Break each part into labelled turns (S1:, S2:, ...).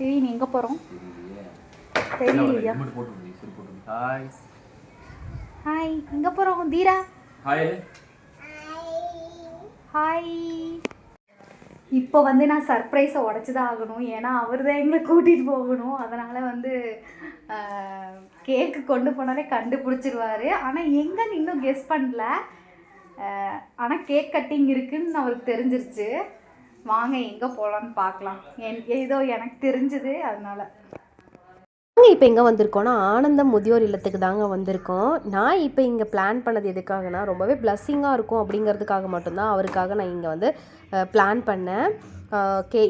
S1: நீ எங்கே போகிறோம் தெரியலையா? ஹாய், எங்கே போகிறோம் தீரா? Hi hi. இப்போ வந்து நான் சர்ப்ரைஸை உடச்சி தான் ஆகணும், ஏன்னா அவர் தான் எங்களை கூட்டிகிட்டு போகணும். அதனால் கேக்கு கொண்டு போனாலே கண்டுபிடிச்சிருவார். ஆனால் எங்கன்னு இன்னும் கெஸ் பண்ணல. ஆனால் கேக் கட்டிங் இருக்குதுன்னு அவருக்கு தெரிஞ்சிருச்சு. வாங்க எங்கே போகலான்னு பார்க்கலாம். ஏதோ எனக்கு தெரிஞ்சுது, அதனால்.
S2: நாங்கள் இப்போ எங்கே வந்திருக்கோன்னா ஆனந்தம் முதியோர் இல்லத்துக்கு தாங்க வந்திருக்கோம். நான் இப்போ இங்கே பிளான் பண்ணது எதுக்காகனா ரொம்பவே பிளஸ்ஸிங்காக இருக்கும் அப்படிங்கிறதுக்காக மட்டும்தான் அவருக்காக நான் இங்கே வந்து பிளான் பண்ணேன்.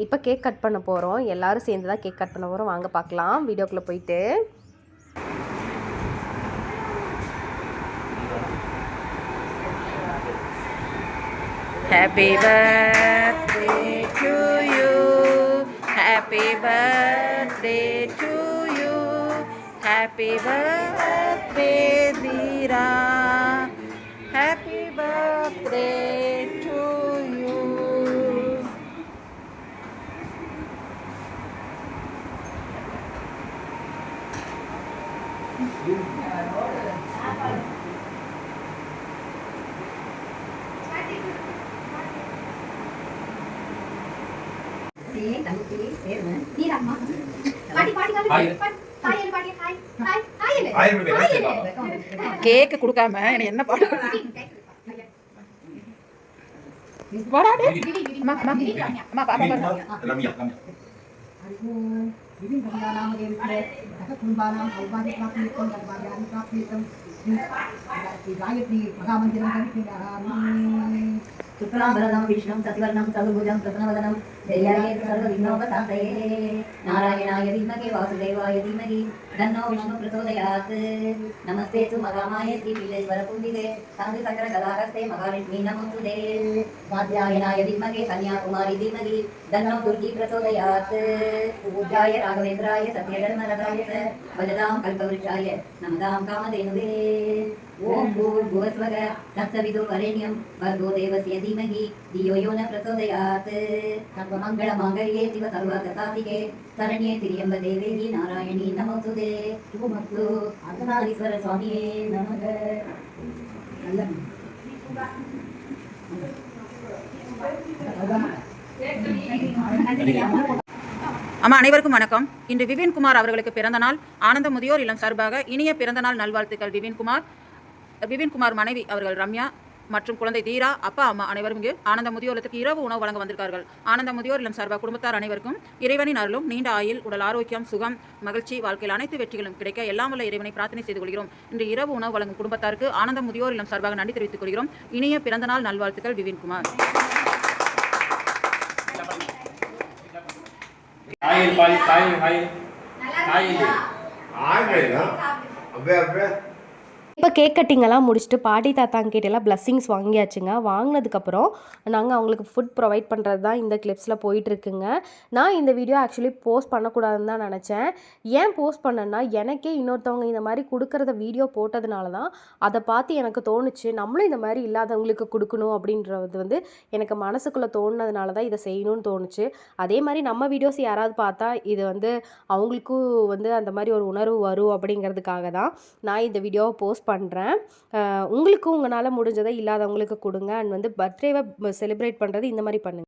S2: இப்போ கேக் கட் பண்ண போகிறோம். எல்லோரும் சேர்ந்து தான் கேக் கட் பண்ண போகிறோம். வாங்க பார்க்கலாம் வீடியோக்குள்ளே போயிட்டு.
S3: Happy birthday to you. Happy birthday to you. Happy birthday, Dira. Happy birthday to you. கேக்கு கொடுக்காம என்ன பாடு
S4: शुक्लांबरदं विष्णुं शशिवर्णं चतुर्भुजं प्रसन्नवदनं दैर्याये सर्वविघ्नोपशान्तये नारायणाय धीमहि वासुदेवाय धीमहि तन्नो विष्णु प्रचोदयात् नमस्ते सुमगामाय श्रीपीठेश्वरपूजिते शान्तिसकरगदाहस्ते महालक्ष्मी नमोस्तुते कात्यायनाय धीमहि कन्याकुमारी धीमहि तन्नो दुर्गी प्रचोदयात् पूज्याय राघवेन्द्राय सत्यधर्मरताय च वदतां कल्पवृक्षाय नमतां कामधेनुवे ओम भूर्भुवस्वः तत्सवितुर्वरेण्यं भर्गो देवस्य धीमहि धियो यो न प्रचोदयात् सर्वमङ्गलमाङ्गल्ये शिव सर्वार्थसाधिके शरण्ये त्र्यम्बके देवी नारायणी नमोस्तुते शुभमस्तु अर्धनारीश्वर स्वामिये नमः.
S3: அம்மா அனைவருக்கும் வணக்கம். இன்று விபின்குமார் அவர்களுக்கு பிறந்த நாள். ஆனந்த முதியோர் இல்லம் சார்பாக இனிய பிறந்த நாள் நல்வாழ்த்துக்கள். விபின்குமார் மனைவி அவர்கள் ரம்யா மற்றும் குழந்தை தீரா, அப்பா அம்மா அனைவரும் இங்கு ஆனந்த முதியோரத்துக்கு இரவு உணவு வழங்க வந்திருக்கார்கள். ஆனந்த முதியோர் இல்லம் சார்பாக குடும்பத்தார் அனைவருக்கும் இறைவனின் அருளும் நீண்ட ஆயுள், உடல் ஆரோக்கியம், சுகம், மகிழ்ச்சி, வாழ்க்கையில் அனைத்து வெற்றிகளும் கிடைக்க எல்லாம் வல்ல இறைவனை பிரார்த்தனை செய்து கொள்கிறோம். இன்று இரவு உணவு வழங்கும் குடும்பத்தாருக்கு ஆனந்த முதியோர் இல்லம் சார்பாக நன்றி தெரிவித்துக் கொள்கிறோம். இனிய பிறந்த நாள் நல்வாழ்த்துக்கள் விபின்குமார்.
S2: இப்போ கேக் கட்டிங்கெல்லாம் முடிச்சுட்டு பாட்டி தாத்தாங்கிட்டெல்லாம் பிளஸ்ஸிங்ஸ் வாங்கியாச்சுங்க. வாங்கினதுக்கப்புறம் நாங்கள் அவங்களுக்கு ஃபுட் ப்ரொவைட் பண்ணுறது தான் இந்த கிளிப்ஸில் போயிட்டுருக்குங்க. நான் இந்த வீடியோ ஆக்சுவலி போஸ்ட் பண்ணக்கூடாதுன்னு தான் நினச்சேன். ஏன் போஸ்ட் பண்ணேன்னா, எனக்கே இன்னொருத்தவங்க இந்த மாதிரி கொடுக்குறத வீடியோ போட்டதுனால தான் அதை பார்த்து எனக்கு தோணுச்சு, நம்மளும் இந்த மாதிரி இல்லாதவங்களுக்கு கொடுக்கணும் அப்படின்றது வந்து எனக்கு மனசுக்குள்ளே தோணுனதுனால தான் இதை செய்யணும்னு தோணுச்சு. அதே மாதிரி நம்ம வீடியோஸ் யாராவது பார்த்தா இது வந்து அவங்களுக்கும் வந்து அந்த மாதிரி ஒரு உணர்வு வரும் அப்படிங்கிறதுக்காக தான் நான் இந்த வீடியோவை போஸ்ட் பண்ணுறேன். உங்களுக்கும் உங்களால் முடிஞ்சதை இல்லாதவங்களுக்கு கொடுங்க. அண்ட் வந்து பர்த்டேவை செலிப்ரேட் பண்ணுறது இந்த மாதிரி பண்ணுங்கள்.